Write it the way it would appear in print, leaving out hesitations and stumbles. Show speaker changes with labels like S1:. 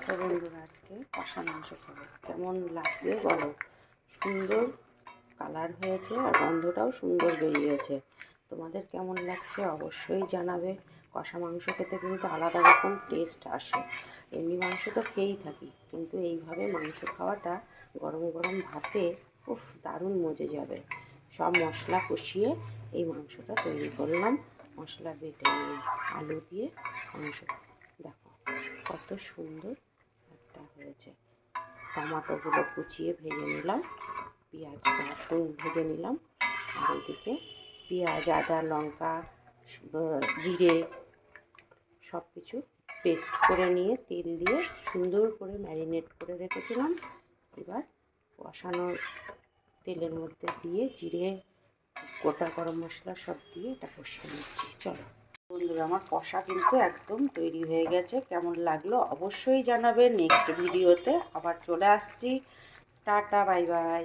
S1: তো বন্ধুরা আজকে কষা মাংস খাবো। কেমন লাগবে বলো? সুন্দর কালার হয়েছে আর গন্ধটাও সুন্দর বেরিয়েছে। তোমাদের কেমন লাগছে অবশ্যই জানাবে। কষা মাংস খেতে কিন্তু আলাদা রকম টেস্ট আসে। এমনি মাংস তো খেয়েই থাকি, কিন্তু এইভাবে মাংস খাওয়াটা গরম গরম ভাতে উফ দারুণ মজে যাবে। সব মশলা কষিয়ে এই মাংসটা তৈরি করলাম, মশলা বেটে নিয়ে আলু দিয়ে মাংস। দেখো কত সুন্দর একটা হয়েছে। টমাটোগুলো কুচিয়ে ভেজে নিলাম, পেঁয়াজ রসুন ভেজে নিলাম, আর এদিকে পেঁয়াজ আদা লঙ্কা জিরে সব কিছু পেস্ট করে নিয়ে তেল দিয়ে সুন্দর করে ম্যারিনেট করে রেখেছিলাম। এবার কষানোর তেলের মধ্যে দিয়ে জিরে গোটা গরম মশলা সব দিয়ে এটা কষিয়ে নিচ্ছি। চলো বন্ধুরা, আমার কষা কিন্তু একদম তৈরি হয়ে গেছে। কেমন লাগলো অবশ্যই জানাবে। নেক্সট ভিডিওতে আবার চলে আসছি। Tata, bye bye.